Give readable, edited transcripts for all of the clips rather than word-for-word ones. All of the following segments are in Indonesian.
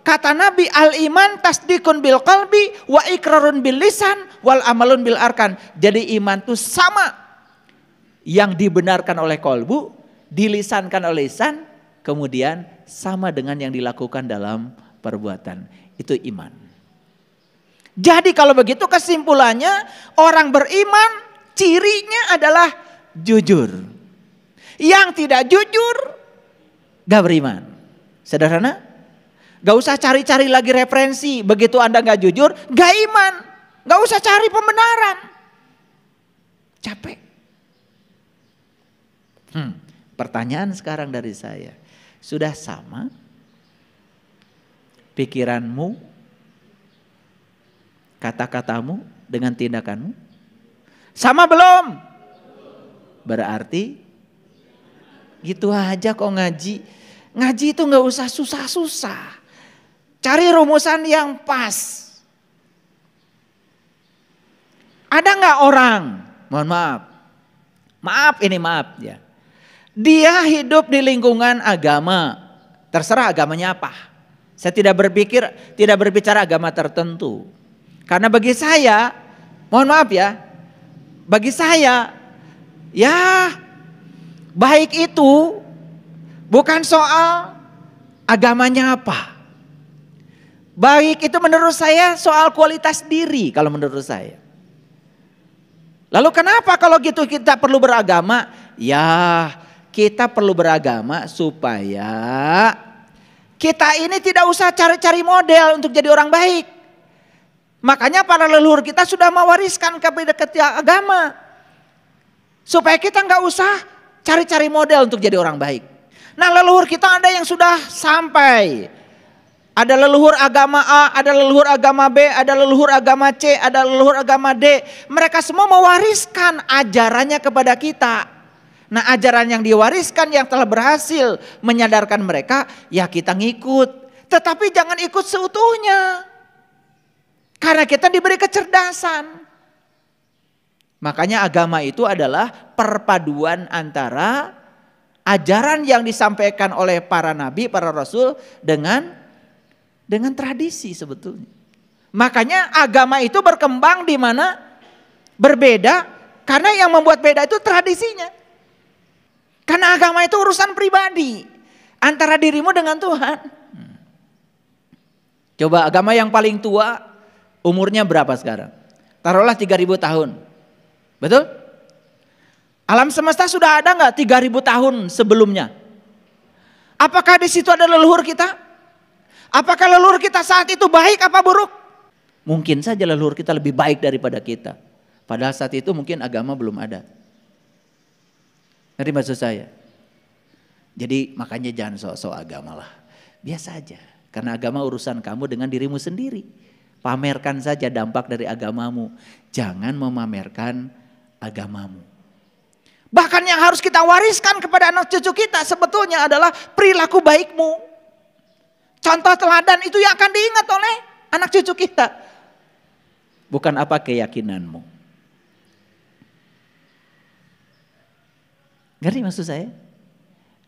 Kata Nabi, al-iman tasdikun bil qalbi wa ikrarun bil lisan wal amalun bil arkan. Jadi iman itu sama, yang dibenarkan oleh kolbu, dilisankan oleh lisan, kemudian sama dengan yang dilakukan dalam perbuatan. Itu iman. Jadi kalau begitu kesimpulannya, orang beriman cirinya adalah jujur. Yang tidak jujur gak beriman. Sederhana? Gak usah cari-cari lagi referensi. Begitu Anda gak jujur, gak iman. Gak usah cari pembenaran. Capek. Pertanyaan sekarang dari saya. Sudah sama pikiranmu, kata-katamu dengan tindakanmu? Sama belum? Berarti gitu aja kok ngaji. Ngaji itu gak usah susah-susah. Cari rumusan yang pas. Ada gak orang, mohon maaf. Maaf ya. Dia hidup di lingkungan agama. Terserah agamanya apa. Saya tidak berbicara agama tertentu. Karena bagi saya, mohon maaf ya. Bagi saya, ya baik itu bukan soal agamanya apa. Baik itu menurut saya soal kualitas diri kalau menurut saya. Lalu kenapa kalau gitu kita perlu beragama? Ya kita perlu beragama supaya kita ini tidak usah cari-cari model untuk jadi orang baik. Makanya para leluhur kita sudah mewariskan kepada agama. Supaya kita nggak usah cari-cari model untuk jadi orang baik. Nah leluhur kita ada yang sudah sampai. Ada leluhur agama A, ada leluhur agama B, ada leluhur agama C, ada leluhur agama D. Mereka semua mewariskan ajarannya kepada kita. Nah ajaran yang diwariskan yang telah berhasil menyadarkan mereka, ya kita ngikut. Tetapi jangan ikut seutuhnya. Karena kita diberi kecerdasan. Makanya agama itu adalah perpaduan antara ajaran yang disampaikan oleh para nabi, para rasul dengan tradisi sebetulnya. Makanya agama itu berkembang di mana berbeda, karena yang membuat beda itu tradisinya. Karena agama itu urusan pribadi antara dirimu dengan Tuhan. Coba agama yang paling tua umurnya berapa sekarang? Taruhlah 3000 tahun. Betul? Alam semesta sudah ada enggak 3000 tahun sebelumnya? Apakah di situ ada leluhur kita? Apakah leluhur kita saat itu baik apa buruk? Mungkin saja leluhur kita lebih baik daripada kita. Padahal saat itu mungkin agama belum ada. Ngerti maksud saya? Jadi makanya jangan sok-sok agama lah. Biasa aja. Karena agama urusan kamu dengan dirimu sendiri. Pamerkan saja dampak dari agamamu. Jangan memamerkan agamamu. Bahkan yang harus kita wariskan kepada anak cucu kita sebetulnya adalah perilaku baikmu. Contoh teladan itu yang akan diingat oleh anak cucu kita. Bukan apa keyakinanmu. Ngerti maksud saya?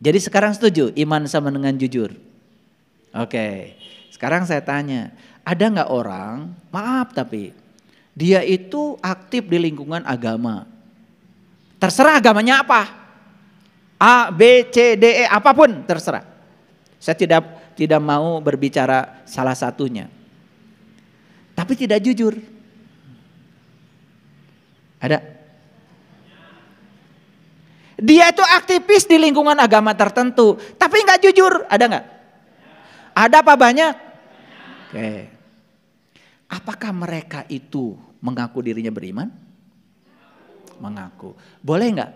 Jadi sekarang setuju iman sama dengan jujur? Oke. Sekarang saya tanya. Ada gak orang, maaf tapi dia itu aktif di lingkungan agama. Terserah agamanya apa. A, B, C, D, E, apapun terserah. Saya tidak mau berbicara salah satunya. Tapi tidak jujur. Ada? Dia itu aktivis di lingkungan agama tertentu. Tapi gak jujur. Ada gak? Ada apa banyak? Oke. Apakah mereka itu mengaku dirinya beriman? Mengaku. Boleh gak?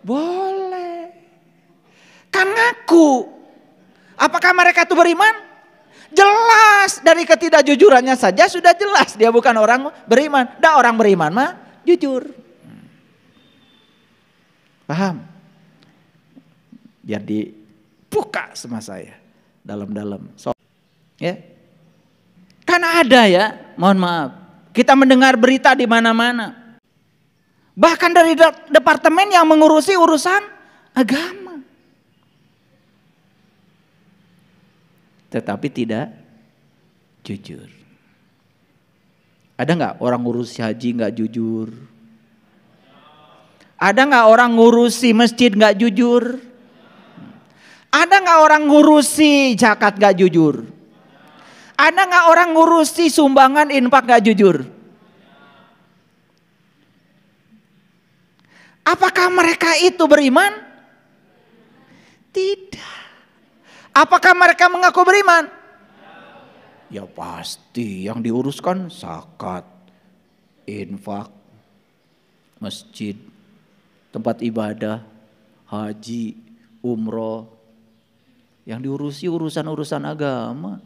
Boleh. Kan ngaku. Apakah mereka itu beriman? Jelas dari ketidakjujurannya saja sudah jelas dia bukan orang beriman. Dah orang beriman mah jujur. Paham? Biar dibuka sama saya dalam-dalam. Ya. Karena ada ya, mohon maaf. Kita mendengar berita di mana-mana. Bahkan dari departemen yang mengurusi urusan agama. tetapi tidak jujur. Ada nggak orang ngurusi haji nggak jujur? Ada nggak orang ngurusi masjid nggak jujur? Ada nggak orang ngurusi zakat nggak jujur? Ada nggak orang ngurusi sumbangan infak nggak jujur? Apakah mereka itu beriman? Tidak. Apakah mereka mengaku beriman? Ya pasti yang diuruskan zakat, infak, masjid, tempat ibadah, haji, umroh. Yang diurusi urusan-urusan agama.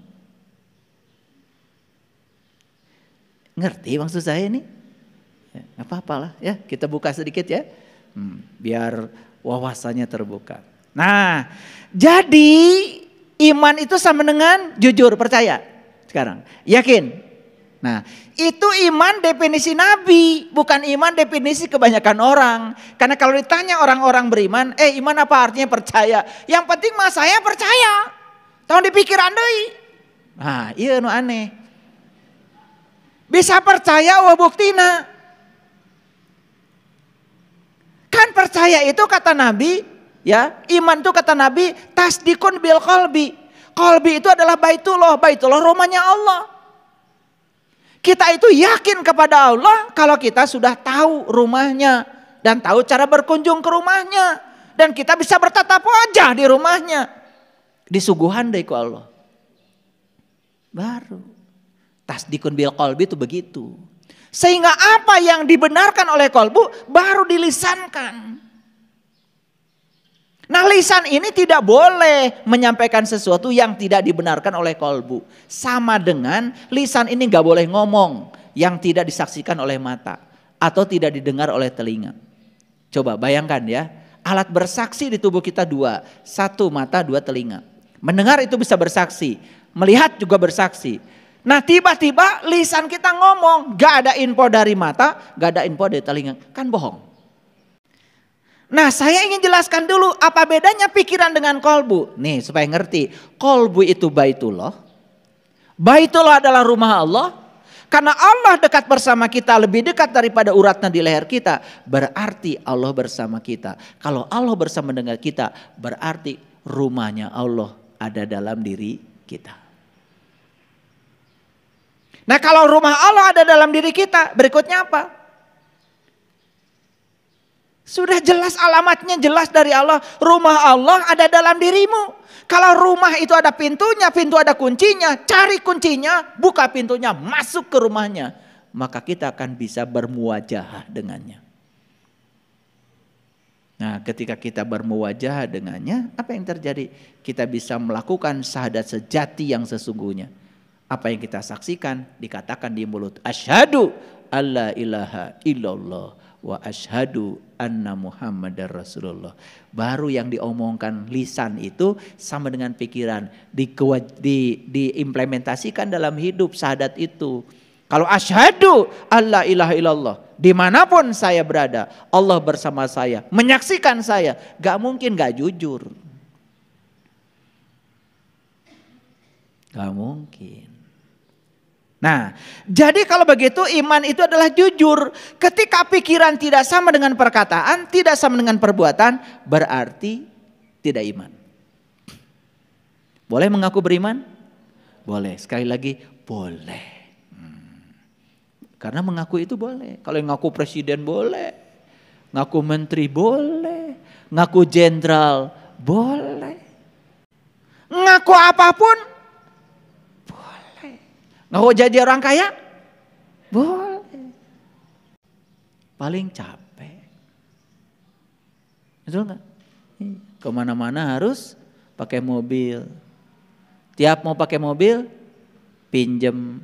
Ngerti maksud saya ini? Ya, gak apa-apa lah ya, kita buka sedikit ya. Biar wawasannya terbuka. Nah, jadi iman itu sama dengan jujur, percaya sekarang. Yakin? Nah, itu iman definisi Nabi, bukan iman definisi kebanyakan orang. Karena kalau ditanya orang-orang beriman, iman apa artinya percaya? Yang penting mah saya percaya. Tahun dipikir andai. Nah, iya nu aneh. Bisa percaya wah buktina. Kan percaya itu kata Nabi, ya, iman itu kata Nabi tasdikun bil qalbi. Qalbi itu adalah baitullah, baitullah rumahnya Allah. Kita itu yakin kepada Allah kalau kita sudah tahu rumahnya dan tahu cara berkunjung ke rumahnya dan kita bisa bertatap wajah di rumahnya. Disuguhan dari Allah. Baru tasdikun bil qalbi itu begitu. Sehingga apa yang dibenarkan oleh qalbu baru dilisankan. Nah, lisan ini tidak boleh menyampaikan sesuatu yang tidak dibenarkan oleh qalbu. Sama dengan lisan ini gak boleh ngomong yang tidak disaksikan oleh mata atau tidak didengar oleh telinga. Coba bayangkan ya, alat bersaksi di tubuh kita dua, satu mata, dua telinga. Mendengar itu bisa bersaksi, melihat juga bersaksi. Nah, tiba-tiba lisan kita ngomong, gak ada info dari mata, gak ada info dari telinga, kan bohong. Nah, saya ingin jelaskan dulu apa bedanya pikiran dengan kolbu. Nih supaya ngerti, kolbu itu baitullah. Baitullah adalah rumah Allah. Karena Allah dekat bersama kita, lebih dekat daripada uratnya di leher kita. Berarti Allah bersama kita. Kalau Allah bersama dengan kita, berarti rumahnya Allah ada dalam diri kita. Nah, kalau rumah Allah ada dalam diri kita, berikutnya apa? Sudah jelas alamatnya, jelas dari Allah. Rumah Allah ada dalam dirimu. Kalau rumah itu ada pintunya, pintu ada kuncinya. Cari kuncinya, buka pintunya, masuk ke rumahnya. Maka kita akan bisa bermuwajahah dengannya. Nah, ketika kita bermuwajahah dengannya, apa yang terjadi? Kita bisa melakukan syahadat sejati yang sesungguhnya. Apa yang kita saksikan dikatakan di mulut. Asyhadu alla ilaha illallah. Wa asyhadu anna Muhammadar Rasulullah. Baru yang diomongkan lisan itu sama dengan pikiran, diimplementasikan dalam hidup syahadat itu. Kalau asyhadu alla ilaha illallah, dimanapun saya berada, Allah bersama saya, menyaksikan saya, gak mungkin gak jujur. Gak mungkin. Nah, jadi kalau begitu iman itu adalah jujur. Ketika pikiran tidak sama dengan perkataan, tidak sama dengan perbuatan, berarti tidak iman. Boleh mengaku beriman? Boleh. Sekali lagi, boleh. Karena mengaku itu boleh. Kalau yang ngaku presiden boleh, ngaku menteri boleh, ngaku jenderal boleh, ngaku apapun. Ngaku jadi orang kaya? Boleh. Paling capek. Betul gak? Kemana-mana harus pakai mobil. Tiap mau pakai mobil, pinjem.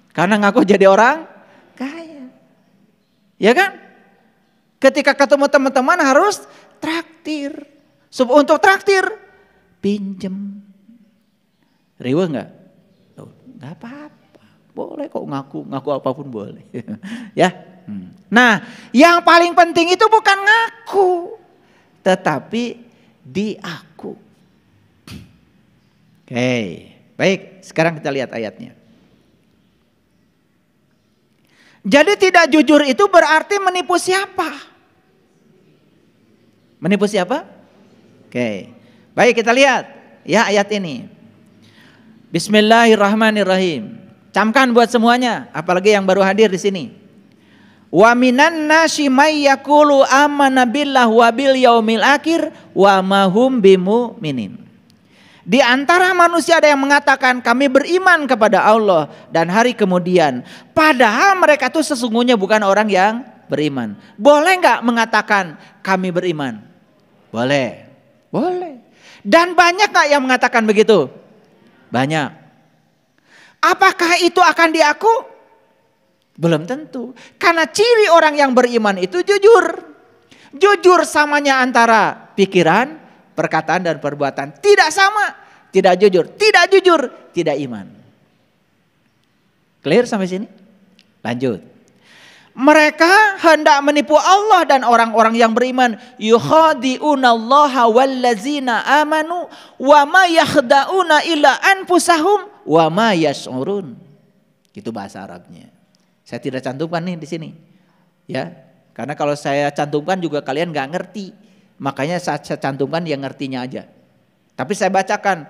Karena ngaku jadi orang kaya. Ya kan? Ketika ketemu teman-teman harus traktir. Untuk traktir, pinjem. Riweuh gak? Gak apa-apa, boleh kok ngaku apapun boleh. Ya. Nah, yang paling penting itu bukan ngaku, tetapi diaku. Oke. Baik, sekarang kita lihat ayatnya. Jadi tidak jujur itu berarti menipu siapa? Menipu siapa? Oke. Baik, kita lihat ya ayat ini. Bismillahirrahmanirrahim. Camkan buat semuanya, apalagi yang baru hadir di sini. Wa minan nasi may yaqulu amanna billah wa bil yaumil akhir wa ma hum bimu'minin. Di antara manusia ada yang mengatakan kami beriman kepada Allah dan hari kemudian, padahal mereka itu sesungguhnya bukan orang yang beriman. Boleh nggak mengatakan kami beriman? Boleh, boleh. Dan banyak nggak yang mengatakan begitu? Banyak. Apakah itu akan diaku? Belum tentu. Karena ciri orang yang beriman itu jujur. Jujur samanya antara pikiran, perkataan dan perbuatan. Tidak sama. Tidak jujur. Tidak jujur. Tidak iman. Clear sampai sini? Lanjut. Mereka hendak menipu Allah dan orang-orang yang beriman. Yukhadi'unallaha wallazina amanu wa ma yakhda'una illa anfusahum wa ma yash'urun. Itu bahasa Arabnya. Saya tidak cantumkan nih di sini. Ya, karena kalau saya cantumkan juga kalian nggak ngerti. Makanya saya cantumkan yang ngertinya aja. Tapi saya bacakan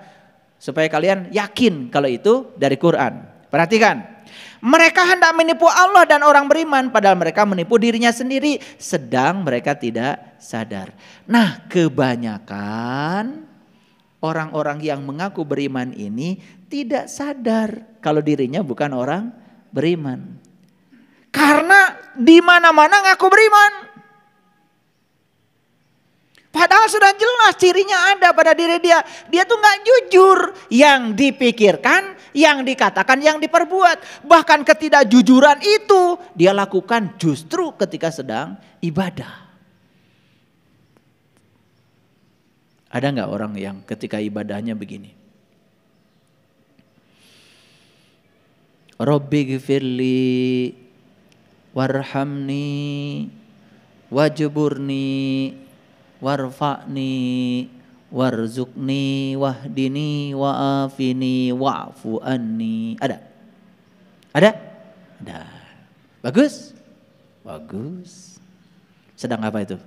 supaya kalian yakin kalau itu dari Quran. Perhatikan. Mereka hendak menipu Allah dan orang beriman padahal mereka menipu dirinya sendiri sedang mereka tidak sadar. Nah, kebanyakan orang-orang yang mengaku beriman ini tidak sadar kalau dirinya bukan orang beriman. Karena di mana-mana ngaku beriman. Padahal sudah jelas cirinya ada pada diri dia. Dia tuh gak jujur. Yang dipikirkan, yang dikatakan, yang diperbuat. Bahkan ketidakjujuran itu dia lakukan justru ketika sedang ibadah. Ada gak orang yang ketika ibadahnya begini? Rabbi gfirli warhamni wajburni warfa'ni warzuqni wahdini wa'afini wa'fu anni. Ada? Ada? Ada. Bagus? Bagus. Sedang apa itu?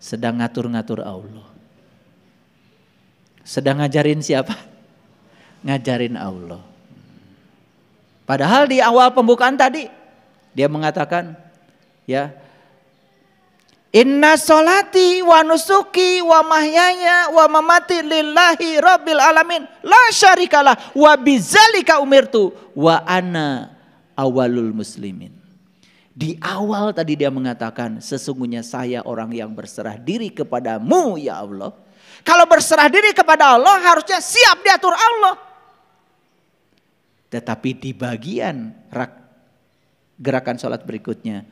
Sedang ngatur-ngatur Allah. Sedang ngajarin siapa? Ngajarin Allah. Padahal di awal pembukaan tadi dia mengatakan ya, inna sholati wa nusuki wa mahyaya wa mamati lillahi rabbil alamin la syarikalah wa bizalika umirtu wa ana awalul muslimin. Di awal tadi dia mengatakan sesungguhnya saya orang yang berserah diri kepadamu ya Allah. Kalau berserah diri kepada Allah harusnya siap diatur Allah. Tetapi di bagian gerakan sholat berikutnya,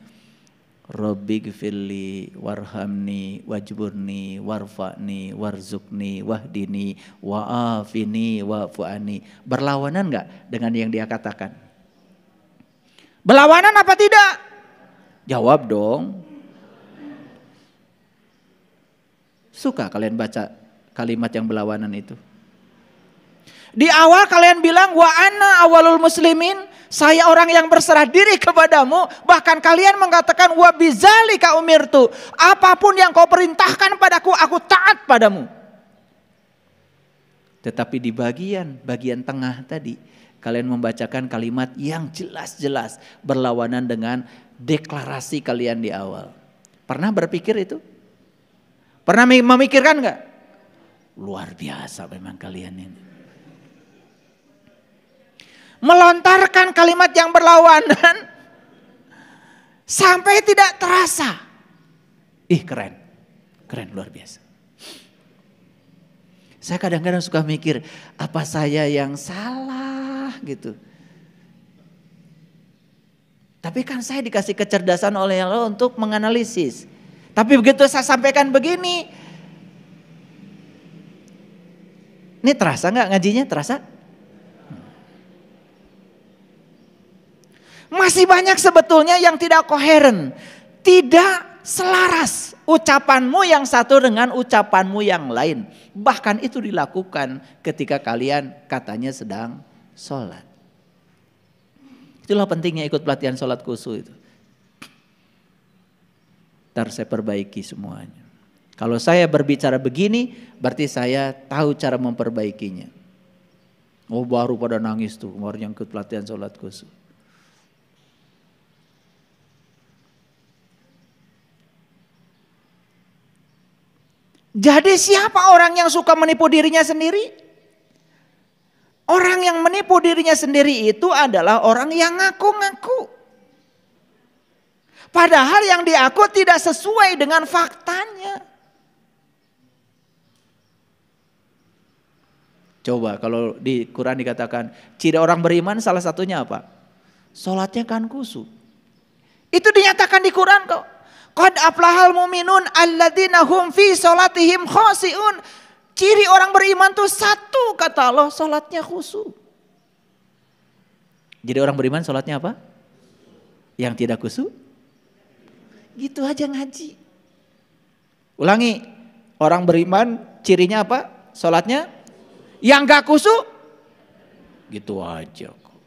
Rabbi gfirli warhamni wajburni warfa'ni warzuqni wahdini wa'afini wa'fu'ani. Berlawanan enggak dengan yang dia katakan? Berlawanan apa tidak? Jawab dong. Suka kalian baca kalimat yang berlawanan itu? Di awal kalian bilang wa ana awalul muslimin, saya orang yang berserah diri kepadamu, bahkan kalian mengatakan wa bizalika umirtu, apapun yang kau perintahkan padaku aku taat padamu. Tetapi di bagian tengah tadi kalian membacakan kalimat yang jelas-jelas berlawanan dengan deklarasi kalian di awal. Pernah berpikir itu? Pernah memikirkan enggak? Luar biasa memang kalian ini. Melontarkan kalimat yang berlawanan sampai tidak terasa. Keren. Keren luar biasa. Saya kadang-kadang suka mikir, apa saya yang salah gitu. Tapi kan saya dikasih kecerdasan oleh Allah untuk menganalisis. Tapi begitu saya sampaikan begini, ini terasa nggak ngajinya? Terasa? Masih banyak sebetulnya yang tidak koheren, tidak selaras ucapanmu yang satu dengan ucapanmu yang lain. Bahkan itu dilakukan ketika kalian katanya sedang sholat. Itulah pentingnya ikut pelatihan sholat khusyuk itu. Ntar saya perbaiki semuanya. Kalau saya berbicara begini, berarti saya tahu cara memperbaikinya. Oh, baru pada nangis tuh kemarin yang ikut pelatihan sholat khusyuk. Jadi siapa orang yang suka menipu dirinya sendiri? Orang yang menipu dirinya sendiri itu adalah orang yang ngaku-ngaku. Padahal yang diaku tidak sesuai dengan faktanya. Coba kalau di Quran dikatakan ciri orang beriman salah satunya apa? Sholatnya kan khusyuk. Itu dinyatakan di Quran kok. Qad aflahal mu'minun alladzina hum fi sholatihim khashi'un. Ciri orang beriman tuh satu kata Allah, sholatnya khusyuk. Jadi orang beriman sholatnya apa? Yang tidak khusyuk? Gitu aja ngaji. Ulangi, orang beriman cirinya apa? Sholatnya yang gak khusyuk? Gitu aja kok.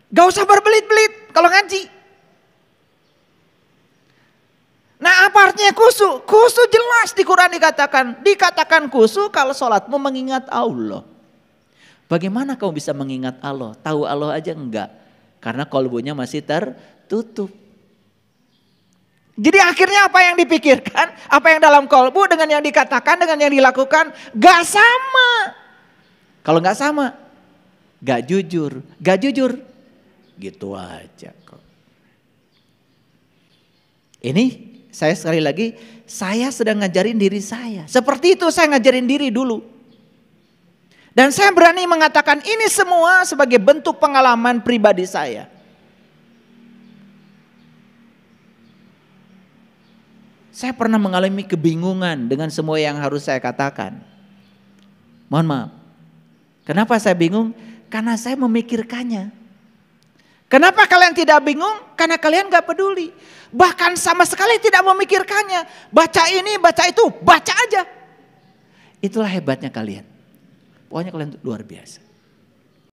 Gak usah berbelit-belit kalau ngaji. Nah apa artinya khusyuk? Khusyuk jelas di Quran dikatakan. Dikatakan khusyuk kalau sholatmu mengingat Allah. Bagaimana kamu bisa mengingat Allah? Tahu Allah aja enggak. Karena kolbunya masih tertutup. Jadi akhirnya apa yang dipikirkan? Apa yang dalam kolbu dengan yang dikatakan, dengan yang dilakukan. Gak sama. Kalau gak sama. Gak jujur. Gak jujur. Gitu aja kok. Ini saya sekali lagi, saya sedang ngajarin diri saya. Seperti itu saya ngajarin diri dulu. Dan saya berani mengatakan ini semua sebagai bentuk pengalaman pribadi saya. Saya pernah mengalami kebingungan dengan semua yang harus saya katakan. Mohon maaf. Kenapa saya bingung? Karena saya memikirkannya. Kenapa kalian tidak bingung? Karena kalian gak peduli. Bahkan sama sekali tidak memikirkannya. Baca ini, baca itu, baca aja. Itulah hebatnya kalian. Pokoknya kalian luar biasa.